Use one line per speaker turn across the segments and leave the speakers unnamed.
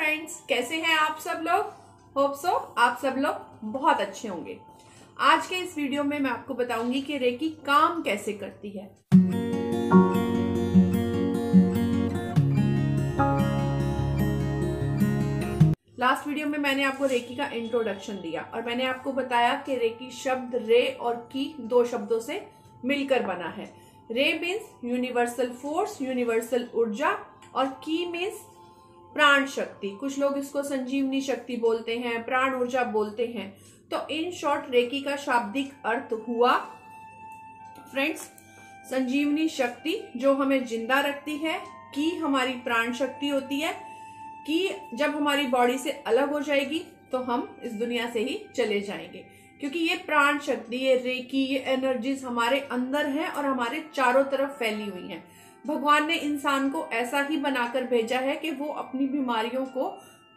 Friends, कैसे हैं आप सब लोग। होप सो आप सब लोग बहुत अच्छे होंगे। आज के इस वीडियो में मैं आपको बताऊंगी कि रेकी काम कैसे करती है। लास्ट वीडियो में मैंने आपको रेकी का इंट्रोडक्शन दिया और मैंने आपको बताया कि रेकी शब्द रे और की दो शब्दों से मिलकर बना है। रे मीन्स यूनिवर्सल फोर्स, यूनिवर्सल ऊर्जा, और की मीन्स प्राण शक्ति। कुछ लोग इसको संजीवनी शक्ति बोलते हैं, प्राण ऊर्जा बोलते हैं। तो इन शॉर्ट रेकी का शाब्दिक अर्थ हुआ फ्रेंड्स संजीवनी शक्ति, जो हमें जिंदा रखती है। की हमारी प्राण शक्ति होती है। कि जब हमारी बॉडी से अलग हो जाएगी तो हम इस दुनिया से ही चले जाएंगे, क्योंकि ये प्राण शक्ति, ये रेकी, ये एनर्जीज हमारे अंदर है और हमारे चारों तरफ फैली हुई हैं। भगवान ने इंसान को ऐसा ही बनाकर भेजा है कि वो अपनी बीमारियों को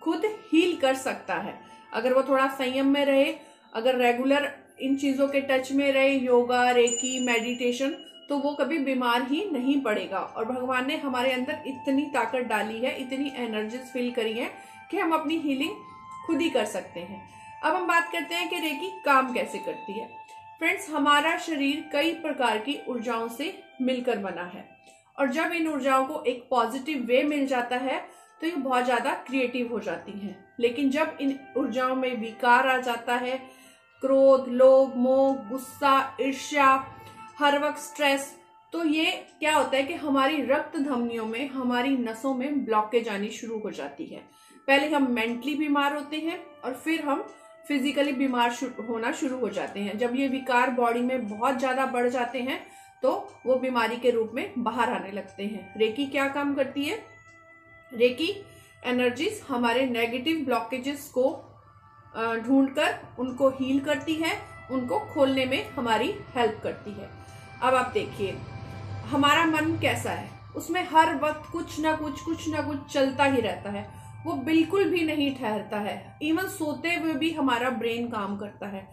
खुद हील कर सकता है। अगर वो थोड़ा संयम में रहे, अगर रेगुलर इन चीजों के टच में रहे, योगा, रेकी, मेडिटेशन, तो वो कभी बीमार ही नहीं पड़ेगा। और भगवान ने हमारे अंदर इतनी ताकत डाली है, इतनी एनर्जीज फिल करी है कि हम अपनी हीलिंग खुद ही कर सकते हैं। अब हम बात करते हैं कि रेकी काम कैसे करती है। फ्रेंड्स, हमारा शरीर कई प्रकार की ऊर्जाओं से मिलकर बना है, और जब इन ऊर्जाओं को एक पॉजिटिव वे मिल जाता है तो ये बहुत ज्यादा क्रिएटिव हो जाती हैं। लेकिन जब इन ऊर्जाओं में विकार आ जाता है, क्रोध, लोभ, मोह, गुस्सा, ईर्ष्या, हर वक्त स्ट्रेस, तो ये क्या होता है कि हमारी रक्त धमनियों में, हमारी नसों में ब्लॉकेज आनी शुरू हो जाती है। पहले हम मेंटली बीमार होते हैं और फिर हम फिजिकली बीमार होना शुरू हो जाते हैं। जब ये विकार बॉडी में बहुत ज्यादा बढ़ जाते हैं तो वो बीमारी के रूप में बाहर आने लगते हैं। रेकी क्या काम करती है? रेकी एनर्जीज हमारे नेगेटिव ब्लॉकेजेस को ढूंढकर उनको हील करती है, उनको खोलने में हमारी हेल्प करती है। अब आप देखिए, हमारा मन कैसा है, उसमें हर वक्त कुछ ना कुछ चलता ही रहता है। वो बिल्कुल भी नहीं ठहरता है। इवन सोते हुए भी हमारा ब्रेन काम करता है।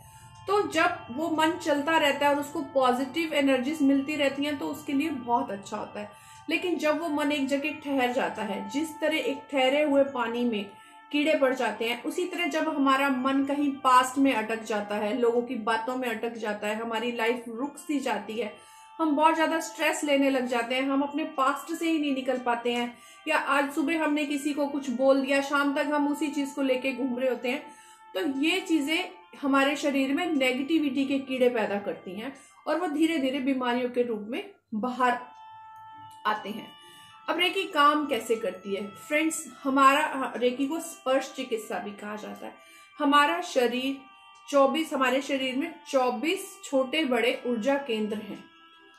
तो जब वो मन चलता रहता है और उसको पॉजिटिव एनर्जीज मिलती रहती हैं तो उसके लिए बहुत अच्छा होता है। लेकिन जब वो मन एक जगह ठहर जाता है, जिस तरह एक ठहरे हुए पानी में कीड़े पड़ जाते हैं, उसी तरह जब हमारा मन कहीं पास्ट में अटक जाता है, लोगों की बातों में अटक जाता है, हमारी लाइफ रुक सी जाती है, हम बहुत ज्यादा स्ट्रेस लेने लग जाते हैं, हम अपने पास्ट से ही नहीं निकल पाते हैं, या आज सुबह हमने किसी को कुछ बोल दिया, शाम तक हम उसी चीज को लेके घूम रहे होते हैं, तो ये चीजें हमारे शरीर में नेगेटिविटी के कीड़े पैदा करती हैं और वो धीरे धीरे बीमारियों के रूप में बाहर आते हैं। अब रेकी काम कैसे करती है? फ्रेंड्स, हमारा रेकी को स्पर्श चिकित्सा भी कहा जाता है। हमारा शरीर 24, हमारे शरीर में 24 छोटे बड़े ऊर्जा केंद्र हैं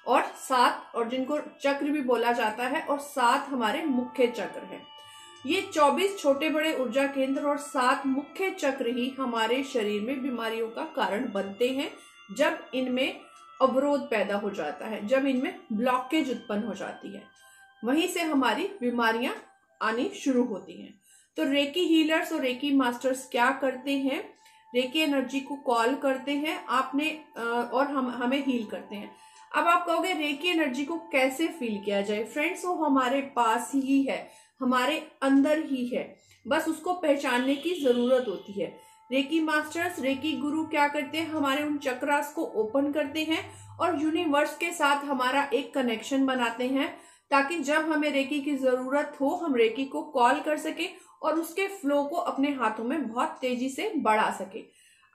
और 7, और जिनको चक्र भी बोला जाता है, और 7 हमारे मुख्य चक्र हैं। ये 24 छोटे बड़े ऊर्जा केंद्र और 7 मुख्य चक्र ही हमारे शरीर में बीमारियों का कारण बनते हैं, जब इनमें अवरोध पैदा हो जाता है, जब इनमें ब्लॉकेज उत्पन्न हो जाती है, वहीं से हमारी बीमारियां आनी शुरू होती हैं। तो रेकी हीलर्स और रेकी मास्टर्स क्या करते हैं? रेकी एनर्जी को कॉल करते हैं आपने और हमें हील करते हैं। अब आप कहोगे रेकी एनर्जी को कैसे फील किया जाए? फ्रेंड्स, वो हमारे पास ही है, हमारे अंदर ही है, बस उसको पहचानने की जरूरत होती है। रेकी मास्टर्स, रेकी गुरु क्या करते हैं? हमारे उन चक्रास को ओपन करते हैं और यूनिवर्स के साथ हमारा एक कनेक्शन बनाते हैं, ताकि जब हमें रेकी की जरूरत हो हम रेकी को कॉल कर सके और उसके फ्लो को अपने हाथों में बहुत तेजी से बढ़ा सके।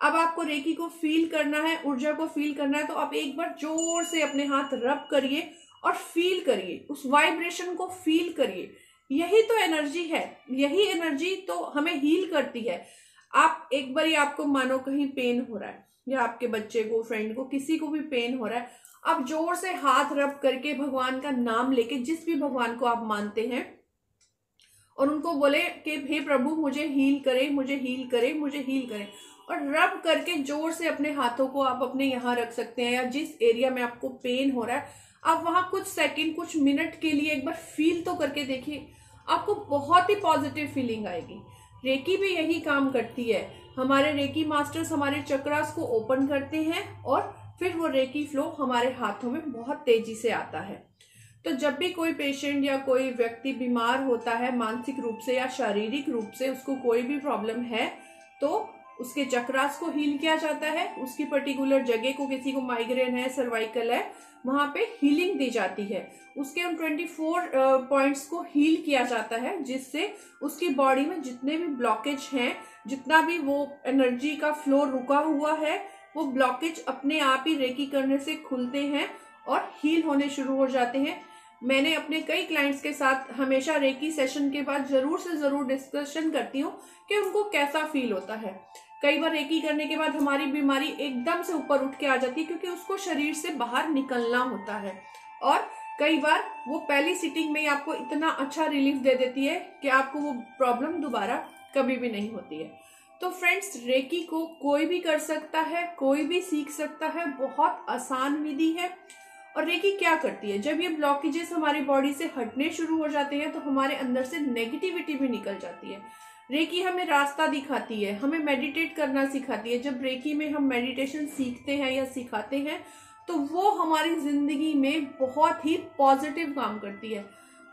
अब आपको रेकी को फील करना है, ऊर्जा को फील करना है, तो आप एक बार जोर से अपने हाथ रब करिए और फील करिए, उस वाइब्रेशन को फील करिए। यही तो एनर्जी है, यही एनर्जी तो हमें हील करती है। आप एक बार आपको मानो कहीं पेन हो रहा है, या आपके बच्चे को, फ्रेंड को, किसी को भी पेन हो रहा है, आप जोर से हाथ रब करके भगवान का नाम लेके, जिस भी भगवान को आप मानते हैं, और उनको बोले कि हे प्रभु मुझे हील करे, मुझे हील करे, मुझे हील करे, और रब करके जोर से अपने हाथों को आप अपने यहाँ रख सकते हैं, या जिस एरिया में आपको पेन हो रहा है आप वहां कुछ सेकंड, कुछ मिनट के लिए एक बार फील तो करके देखिए, आपको बहुत ही पॉजिटिव फीलिंग आएगी। रेकी भी यही काम करती है। हमारे रेकी मास्टर्स हमारे चक्रास को ओपन करते हैं और फिर वो रेकी फ्लो हमारे हाथों में बहुत तेजी से आता है। तो जब भी कोई पेशेंट या कोई व्यक्ति बीमार होता है मानसिक रूप से या शारीरिक रूप से, उसको कोई भी प्रॉब्लम है, तो उसके चक्रास को हील किया जाता है। उसकी पर्टिकुलर जगह को, किसी को माइग्रेन है, सर्वाइकल है, वहां पे हीलिंग दी जाती है। उसके उन 24 पॉइंट्स को हील किया जाता है, जिससे उसकी बॉडी में जितने भी ब्लॉकेज हैं, जितना भी वो एनर्जी का फ्लो रुका हुआ है, वो ब्लॉकेज अपने आप ही रेकी करने से खुलते हैं और हील होने शुरू हो जाते हैं। मैंने अपने कई क्लाइंट्स के साथ हमेशा रेकी सेशन के बाद जरूर से जरूर डिस्कशन करती हूँ कि उनको कैसा फील होता है। कई बार रेकी करने के बाद हमारी बीमारी एकदम से ऊपर उठ के आ जाती है, क्योंकि उसको शरीर से बाहर निकलना होता है। और कई बार वो पहली सिटिंग में ही आपको इतना अच्छा रिलीफ दे देती है कि आपको वो प्रॉब्लम दोबारा कभी भी नहीं होती है। तो फ्रेंड्स, रेकी को कोई भी कर सकता है, कोई भी सीख सकता है, बहुत आसान विधि है। और रेकी क्या करती है, जब ये ब्लॉकेजेस हमारी बॉडी से हटने शुरू हो जाते हैं तो हमारे अंदर से नेगेटिविटी भी निकल जाती है। रेकी हमें रास्ता दिखाती है, हमें मेडिटेट करना सिखाती है। जब रेकी में हम मेडिटेशन सीखते हैं या सिखाते हैं तो वो हमारी जिंदगी में बहुत ही पॉजिटिव काम करती है।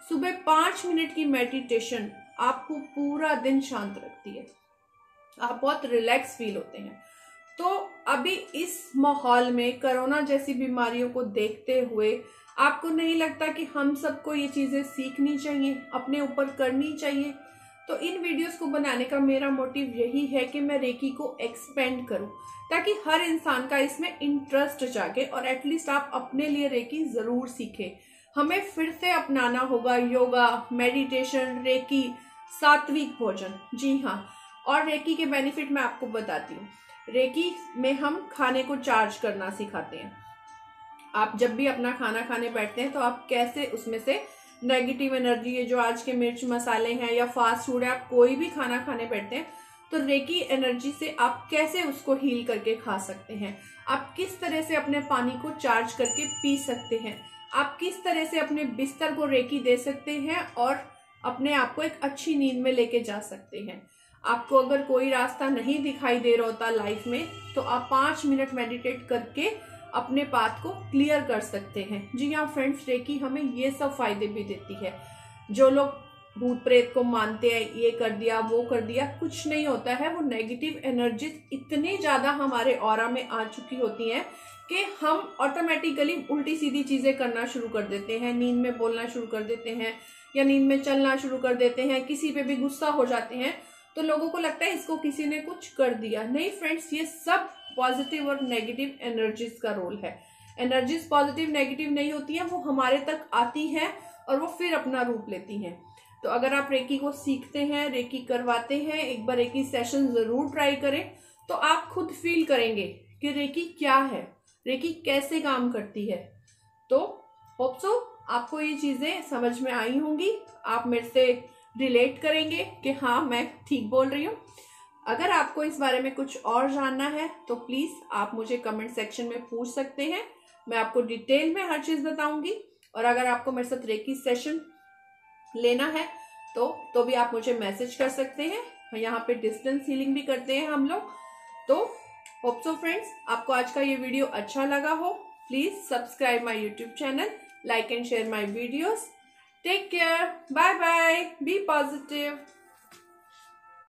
सुबह 5 मिनट की मेडिटेशन आपको पूरा दिन शांत रखती है, आप बहुत रिलैक्स फील होते हैं। तो अभी इस माहौल में कोरोना जैसी बीमारियों को देखते हुए आपको नहीं लगता कि हम सबको ये चीजें सीखनी चाहिए, अपने ऊपर करनी चाहिए? तो इन वीडियोस को बनाने का मेरा मोटिव यही है कि मैं रेकी को एक्सपेंड करूं, ताकि हर इंसान का इसमें इंटरेस्ट जागे और एटलीस्ट आप अपने लिए रेकी जरूर सीखें। हमें फिर से अपनाना होगा योगा, मेडिटेशन, रेकी, सात्विक भोजन। जी हाँ, और रेकी के बेनिफिट मैं आपको बताती हूँ। रेकी में हम खाने को चार्ज करना सिखाते हैं। आप जब भी अपना खाना खाने बैठते हैं तो आप कैसे उसमें से नेगेटिव एनर्जी, ये जो आज के मिर्च मसाले हैं या फास्ट फूड है, आप कोई भी खाना खाने बैठते हैं तो रेकी एनर्जी से आप कैसे उसको हील करके खा सकते हैं। आप किस तरह से अपने पानी को चार्ज करके पी सकते हैं, आप किस तरह से अपने बिस्तर को रेकी दे सकते हैं और अपने आप को एक अच्छी नींद में लेके जा सकते हैं। आपको अगर कोई रास्ता नहीं दिखाई दे रहा होता लाइफ में, तो आप 5 मिनट मेडिटेट करके अपने पाथ को क्लियर कर सकते हैं। जी हाँ फ्रेंड्स, रेकी हमें ये सब फायदे भी देती है। जो लोग भूत प्रेत को मानते हैं, ये कर दिया वो कर दिया, कुछ नहीं होता है। वो नेगेटिव एनर्जीज इतनी ज्यादा हमारे ऑरा में आ चुकी होती हैं कि हम ऑटोमेटिकली उल्टी सीधी चीजें करना शुरू कर देते हैं, नींद में बोलना शुरू कर देते हैं या नींद में चलना शुरू कर देते हैं, किसी पे भी गुस्सा हो जाते हैं, तो लोगों को लगता है इसको किसी ने कुछ कर दिया। नहीं फ्रेंड्स, ये सब पॉजिटिव और नेगेटिव एनर्जीज का रोल है। एनर्जीज पॉजिटिव नेगेटिव नहीं होती हैं, वो हमारे तक आती हैं और वो फिर अपना रूप लेती हैं। तो अगर आप रेकी को सीखते हैं, रेकी करवाते हैं, एक बार रेकी सेशन जरूर ट्राई करें, तो आप खुद फील करेंगे कि रेकी क्या है, रेकी कैसे काम करती है। तो होप सो आपको ये चीजें समझ में आई होंगी, आप मेरे से रिलेट करेंगे कि हाँ मैं ठीक बोल रही हूँ। अगर आपको इस बारे में कुछ और जानना है तो प्लीज आप मुझे कमेंट सेक्शन में पूछ सकते हैं, मैं आपको डिटेल में हर चीज बताऊंगी। और अगर आपको मेरे साथ रेकी सेशन लेना है तो भी आप मुझे मैसेज कर सकते हैं। यहाँ पे डिस्टेंस हीलिंग भी करते हैं हम लोग। तो होप सो फ्रेंड्स, आपको आज का ये वीडियो अच्छा लगा हो। Please subscribe my YouTube channel, like and share my videos. Take care. Bye bye. Be positive.